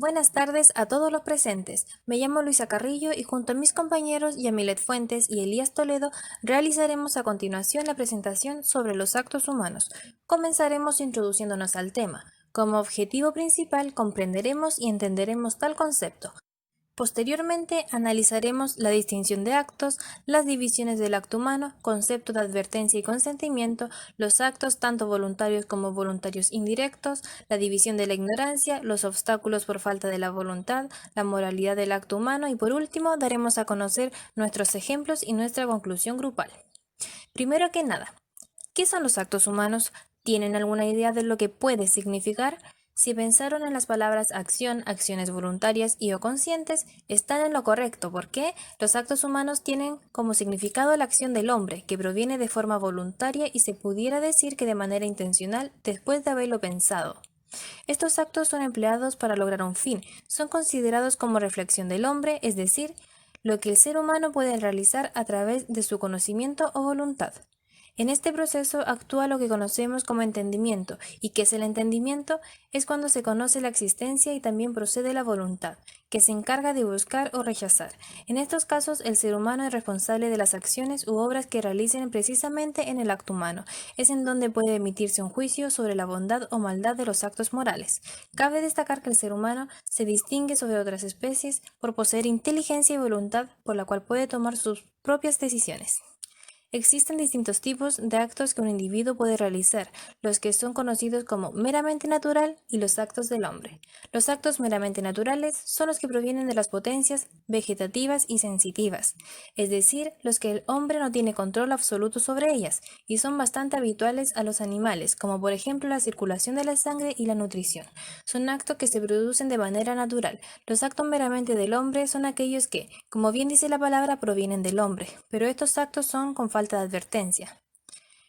Buenas tardes a todos los presentes. Me llamo Luisa Carrillo y junto a mis compañeros Yamilet Fuentes y Elías Toledo realizaremos a continuación la presentación sobre los actos humanos. Comenzaremos introduciéndonos al tema. Como objetivo principal comprenderemos y entenderemos tal concepto. Posteriormente analizaremos la distinción de actos, las divisiones del acto humano, concepto de advertencia y consentimiento, los actos tanto voluntarios como voluntarios indirectos, la división de la ignorancia, los obstáculos por falta de la voluntad, la moralidad del acto humano y por último daremos a conocer nuestros ejemplos y nuestra conclusión grupal. Primero que nada, ¿qué son los actos humanos? ¿Tienen alguna idea de lo que puede significar? Si pensaron en las palabras acción, acciones voluntarias y o conscientes, están en lo correcto porque los actos humanos tienen como significado la acción del hombre, que proviene de forma voluntaria y se pudiera decir que de manera intencional después de haberlo pensado. Estos actos son empleados para lograr un fin, son considerados como reflexión del hombre, es decir, lo que el ser humano puede realizar a través de su conocimiento o voluntad. En este proceso actúa lo que conocemos como entendimiento. ¿Y qué es el entendimiento? Es cuando se conoce la existencia y también procede la voluntad, que se encarga de buscar o rechazar. En estos casos, el ser humano es responsable de las acciones u obras que realicen precisamente en el acto humano. Es en donde puede emitirse un juicio sobre la bondad o maldad de los actos morales. Cabe destacar que el ser humano se distingue sobre otras especies por poseer inteligencia y voluntad por la cual puede tomar sus propias decisiones. Existen distintos tipos de actos que un individuo puede realizar, los que son conocidos como meramente natural y los actos del hombre. Los actos meramente naturales son los que provienen de las potencias vegetativas y sensitivas, es decir, los que el hombre no tiene control absoluto sobre ellas y son bastante habituales a los animales, como por ejemplo la circulación de la sangre y la nutrición. Son actos que se producen de manera natural. Los actos meramente del hombre son aquellos que, como bien dice la palabra, provienen del hombre, pero estos actos son con falta de advertencia.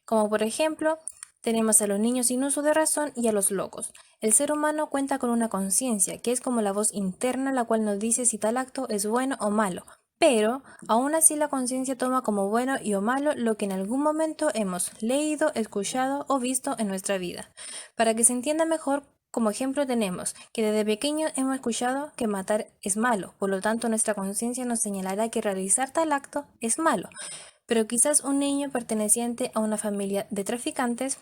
Como por ejemplo, tenemos a los niños sin uso de razón y a los locos. El ser humano cuenta con una conciencia, que es como la voz interna la cual nos dice si tal acto es bueno o malo, pero aún así la conciencia toma como bueno y o malo lo que en algún momento hemos leído, escuchado o visto en nuestra vida. Para que se entienda mejor, como ejemplo tenemos que desde pequeños hemos escuchado que matar es malo, por lo tanto nuestra conciencia nos señalará que realizar tal acto es malo. Pero quizás un niño perteneciente a una familia de traficantes,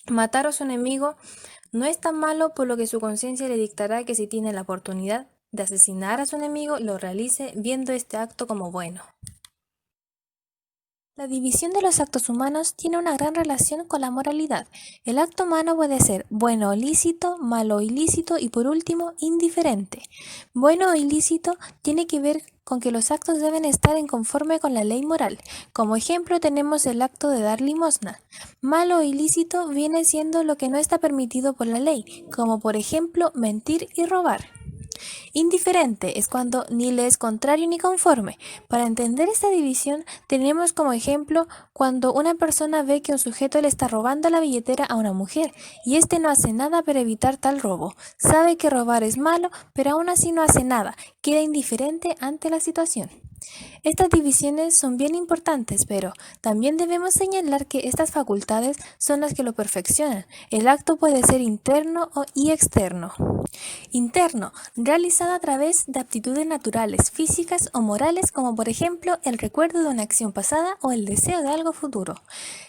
matar a su enemigo no es tan malo, por lo que su conciencia le dictará que si tiene la oportunidad de asesinar a su enemigo, lo realice viendo este acto como bueno. La división de los actos humanos tiene una gran relación con la moralidad. El acto humano puede ser bueno o lícito, malo o ilícito y por último, indiferente. Bueno o ilícito tiene que ver con que los actos deben estar en conforme con la ley moral. Como ejemplo tenemos el acto de dar limosna. Malo o ilícito viene siendo lo que no está permitido por la ley, como por ejemplo mentir y robar. Indiferente es cuando ni le es contrario ni conforme. Para entender esta división, tenemos como ejemplo cuando una persona ve que un sujeto le está robando la billetera a una mujer y éste no hace nada para evitar tal robo. Sabe que robar es malo, pero aún así no hace nada, queda indiferente ante la situación. Estas divisiones son bien importantes, pero también debemos señalar que estas facultades son las que lo perfeccionan. El acto puede ser interno y externo. Interno, realizado a través de aptitudes naturales, físicas o morales, como por ejemplo el recuerdo de una acción pasada o el deseo de algo futuro.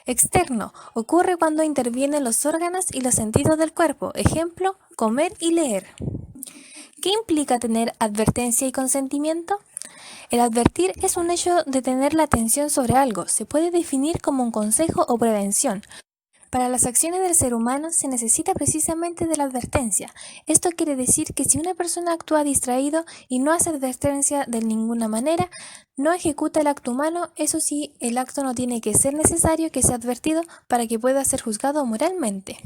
Externo, ocurre cuando intervienen los órganos y los sentidos del cuerpo, ejemplo, comer y leer. ¿Qué implica tener advertencia y consentimiento? El advertir es un hecho de tener la atención sobre algo, se puede definir como un consejo o prevención. Para las acciones del ser humano se necesita precisamente de la advertencia. Esto quiere decir que si una persona actúa distraído y no hace advertencia de ninguna manera, no ejecuta el acto humano, eso sí, el acto no tiene que ser necesario que sea advertido para que pueda ser juzgado moralmente.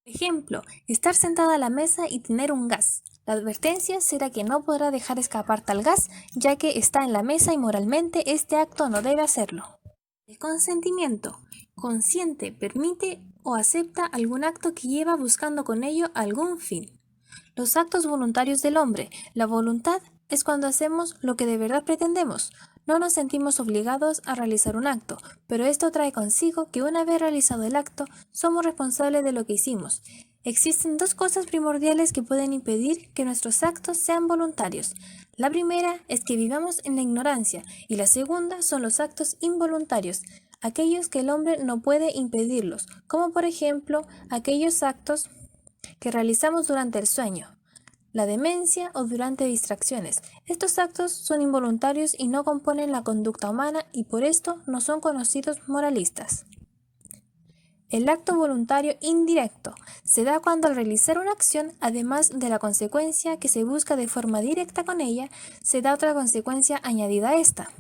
Ejemplo, estar sentada a la mesa y tener un gas. La advertencia será que no podrá dejar escapar tal gas, ya que está en la mesa y moralmente este acto no debe hacerlo. El consentimiento. Consciente, permite o acepta algún acto que lleva buscando con ello algún fin. Los actos voluntarios del hombre. La voluntad es cuando hacemos lo que de verdad pretendemos. No nos sentimos obligados a realizar un acto, pero esto trae consigo que una vez realizado el acto, somos responsables de lo que hicimos. Existen dos cosas primordiales que pueden impedir que nuestros actos sean voluntarios. La primera es que vivamos en la ignorancia y la segunda son los actos involuntarios, aquellos que el hombre no puede impedirlos, como por ejemplo aquellos actos que realizamos durante el sueño, la demencia o durante distracciones. Estos actos son involuntarios y no componen la conducta humana y por esto no son conocidos moralistas. El acto voluntario indirecto se da cuando al realizar una acción, además de la consecuencia que se busca de forma directa con ella, se da otra consecuencia añadida a esta,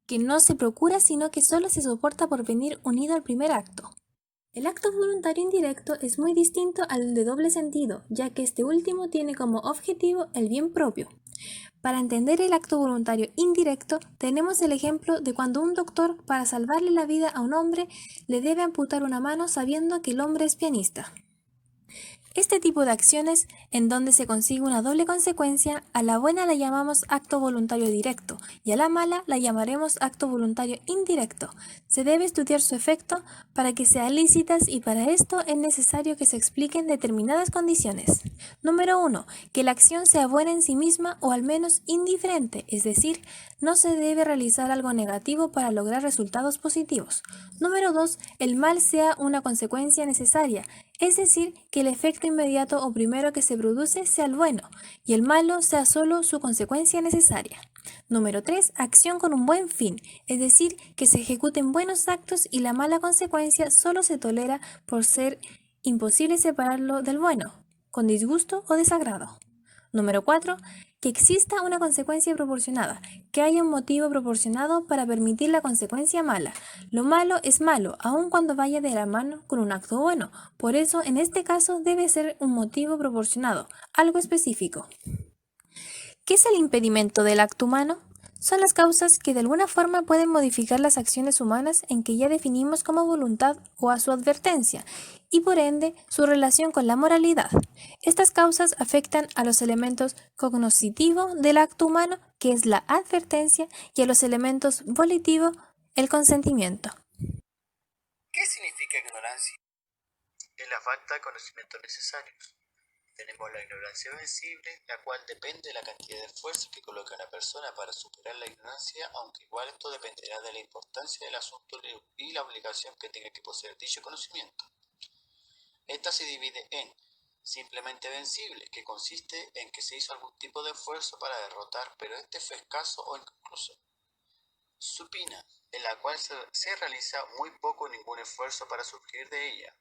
que no se procura sino que solo se soporta por venir unido al primer acto. El acto voluntario indirecto es muy distinto al de doble sentido, ya que este último tiene como objetivo el bien propio. Para entender el acto voluntario indirecto, tenemos el ejemplo de cuando un doctor, para salvarle la vida a un hombre, le debe amputar una mano sabiendo que el hombre es pianista. Este tipo de acciones, en donde se consigue una doble consecuencia, a la buena la llamamos acto voluntario directo y a la mala la llamaremos acto voluntario indirecto. Se debe estudiar su efecto para que sean lícitas y para esto es necesario que se expliquen determinadas condiciones. Número 1. Que la acción sea buena en sí misma o al menos indiferente, es decir, no se debe realizar algo negativo para lograr resultados positivos. Número 2. El mal sea una consecuencia necesaria, es decir, que el efecto inmediato o primero que se produce sea el bueno y el malo sea solo su consecuencia necesaria. Número 3. Acción con un buen fin, es decir, que se ejecuten buenos actos y la mala consecuencia solo se tolera por ser imposible separarlo del bueno, con disgusto o desagrado. Número 4. Que exista una consecuencia proporcionada, que haya un motivo proporcionado para permitir la consecuencia mala. Lo malo es malo, aun cuando vaya de la mano con un acto bueno. Por eso, en este caso, debe ser un motivo proporcionado, algo específico. ¿Qué es el impedimento del acto humano? Son las causas que de alguna forma pueden modificar las acciones humanas en que ya definimos como voluntad o a su advertencia, y por ende su relación con la moralidad. Estas causas afectan a los elementos cognoscitivos del acto humano, que es la advertencia, y a los elementos volitivos, el consentimiento. ¿Qué significa ignorancia? Es la falta de conocimientos necesarios. Tenemos la ignorancia vencible, la cual depende de la cantidad de esfuerzo que coloca una persona para superar la ignorancia, aunque igual esto dependerá de la importancia del asunto y la obligación que tenga que poseer dicho conocimiento. Esta se divide en simplemente vencible, que consiste en que se hizo algún tipo de esfuerzo para derrotar, pero este fue escaso o inconcluso. Supina, en la cual se realiza muy poco o ningún esfuerzo para surgir de ella.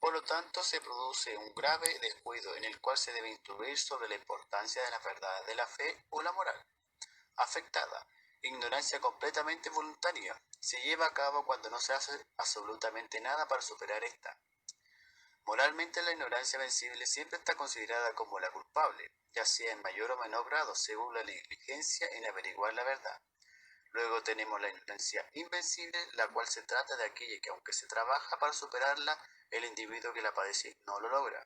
Por lo tanto, se produce un grave descuido en el cual se debe instruir sobre la importancia de las verdades de la fe o la moral. Afectada, ignorancia completamente voluntaria, se lleva a cabo cuando no se hace absolutamente nada para superar esta. Moralmente, la ignorancia vencible siempre está considerada como la culpable, ya sea en mayor o menor grado, según la negligencia en averiguar la verdad. Luego tenemos la ignorancia invencible, la cual se trata de aquella que, aunque se trabaja para superarla, el individuo que la padece no lo logra.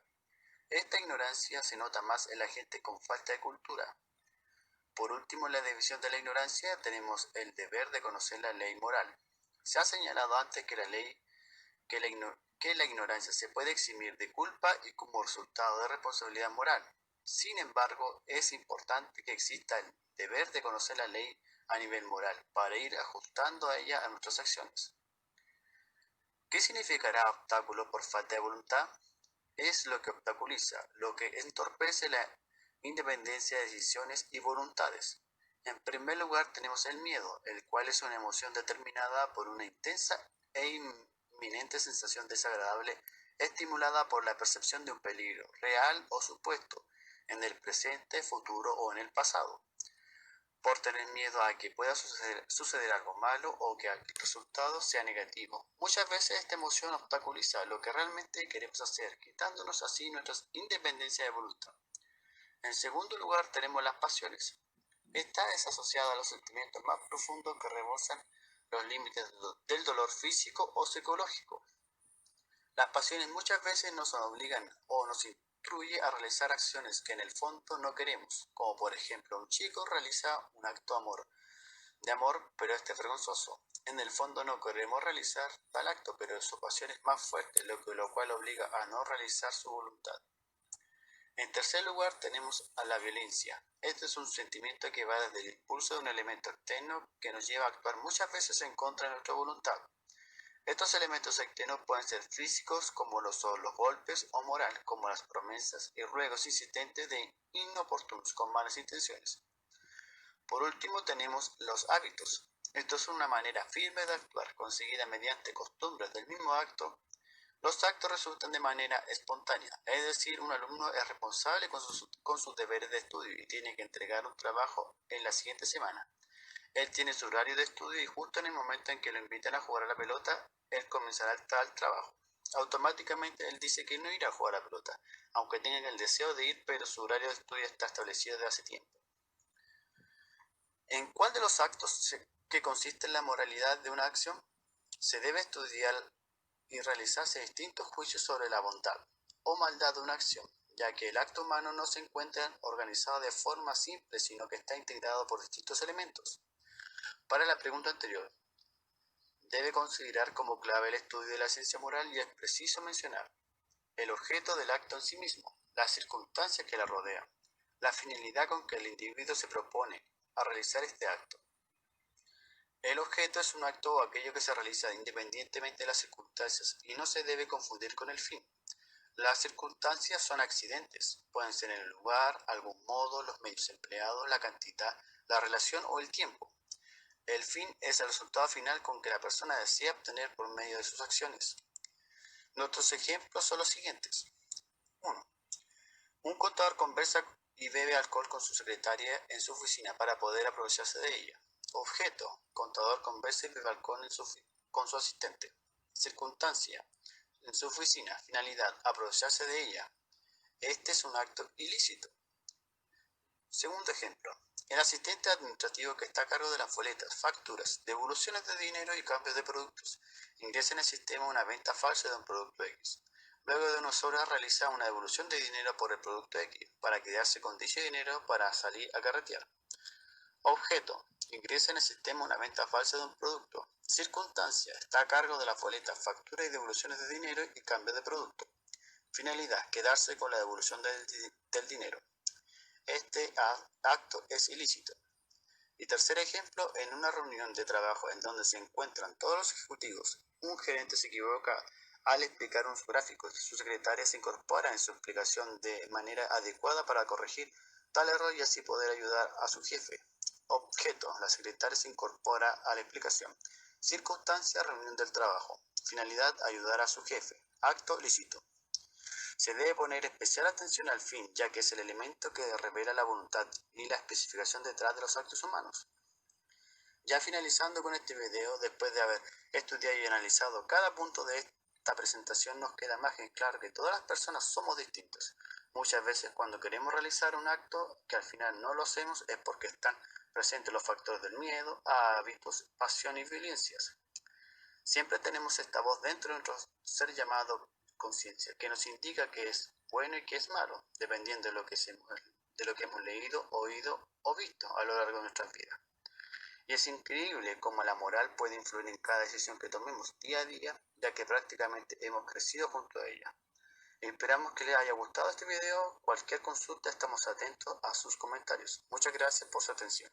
Esta ignorancia se nota más en la gente con falta de cultura. Por último, en la división de la ignorancia tenemos el deber de conocer la ley moral. Se ha señalado antes que la ignorancia se puede eximir de culpa y como resultado de responsabilidad moral. Sin embargo, es importante que exista el deber de conocer la ley a nivel moral para ir ajustando a ella a nuestras acciones. ¿Qué significará obstáculo por falta de voluntad? Es lo que obstaculiza, lo que entorpece la independencia de decisiones y voluntades. En primer lugar tenemos el miedo, el cual es una emoción determinada por una intensa e inminente sensación desagradable estimulada por la percepción de un peligro, real o supuesto, en el presente, futuro o en el pasado. Por tener miedo a que pueda suceder algo malo o que el resultado sea negativo. Muchas veces esta emoción obstaculiza lo que realmente queremos hacer, quitándonos así nuestra independencia de voluntad. En segundo lugar tenemos las pasiones. Esta es asociada a los sentimientos más profundos que rebasan los límites del dolor físico o psicológico. Las pasiones muchas veces nos obligan o nos instruye a realizar acciones que en el fondo no queremos, como por ejemplo un chico realiza un acto de amor de amor, pero este es vergonzoso. En el fondo no queremos realizar tal acto, pero su pasión es más fuerte, lo cual obliga a no realizar su voluntad. En tercer lugar tenemos a la violencia. Este es un sentimiento que va desde el impulso de un elemento externo que nos lleva a actuar muchas veces en contra de nuestra voluntad. Estos elementos externos pueden ser físicos, como lo son los golpes, o moral, como las promesas y ruegos insistentes de inoportunos con malas intenciones. Por último tenemos los hábitos. Esto es una manera firme de actuar, conseguida mediante costumbres del mismo acto. Los actos resultan de manera espontánea, es decir, un alumno es responsable con sus deberes de estudio y tiene que entregar un trabajo en la siguiente semana. Él tiene su horario de estudio y justo en el momento en que lo invitan a jugar a la pelota, él comenzará tal trabajo. Automáticamente él dice que no irá a jugar a la pelota, aunque tenga el deseo de ir, pero su horario de estudio está establecido desde hace tiempo. ¿En cuál de los actos que consiste en la moralidad de una acción se debe estudiar y realizarse distintos juicios sobre la bondad o maldad de una acción, ya que el acto humano no se encuentra organizado de forma simple, sino que está integrado por distintos elementos? Para la pregunta anterior, debe considerar como clave el estudio de la ciencia moral y es preciso mencionar el objeto del acto en sí mismo, las circunstancias que la rodean, la finalidad con que el individuo se propone a realizar este acto. El objeto es un acto o aquello que se realiza independientemente de las circunstancias y no se debe confundir con el fin. Las circunstancias son accidentes, pueden ser en el lugar, algún modo, los medios empleados, la cantidad, la relación o el tiempo. El fin es el resultado final con que la persona desea obtener por medio de sus acciones. Nuestros ejemplos son los siguientes. 1. Un contador conversa y bebe alcohol con su secretaria en su oficina para poder aprovecharse de ella. Objeto. Contador conversa y bebe alcohol con su asistente. Circunstancia. En su oficina. Finalidad. Aprovecharse de ella. Este es un acto ilícito. Segundo ejemplo. El asistente administrativo que está a cargo de las boletas, facturas, devoluciones de dinero y cambios de productos ingresa en el sistema una venta falsa de un producto X. Luego de unas horas realiza una devolución de dinero por el producto X para quedarse con dicho dinero para salir a carretear. Objeto. Ingresa en el sistema una venta falsa de un producto. Circunstancia. Está a cargo de las boletas, facturas y devoluciones de dinero y cambios de producto. Finalidad. Quedarse con la devolución del dinero. Este acto es ilícito. Y tercer ejemplo, en una reunión de trabajo en donde se encuentran todos los ejecutivos, un gerente se equivoca al explicar unos gráficos y su secretaria se incorpora en su explicación de manera adecuada para corregir tal error y así poder ayudar a su jefe. Objeto, la secretaria se incorpora a la explicación. Circunstancia, reunión del trabajo. Finalidad, ayudar a su jefe. Acto lícito. Se debe poner especial atención al fin, ya que es el elemento que revela la voluntad y la especificación detrás de los actos humanos. Ya finalizando con este video, después de haber estudiado y analizado cada punto de esta presentación, nos queda más que claro que todas las personas somos distintas. Muchas veces cuando queremos realizar un acto que al final no lo hacemos es porque están presentes los factores del miedo, hábitos, pasión y violencias. Siempre tenemos esta voz dentro de nuestro ser llamado conciencia, que nos indica qué es bueno y qué es malo, dependiendo de lo que hemos leído, oído o visto a lo largo de nuestra vida. Y es increíble cómo la moral puede influir en cada decisión que tomemos día a día, ya que prácticamente hemos crecido junto a ella. Esperamos que les haya gustado este video. Cualquier consulta estamos atentos a sus comentarios. Muchas gracias por su atención.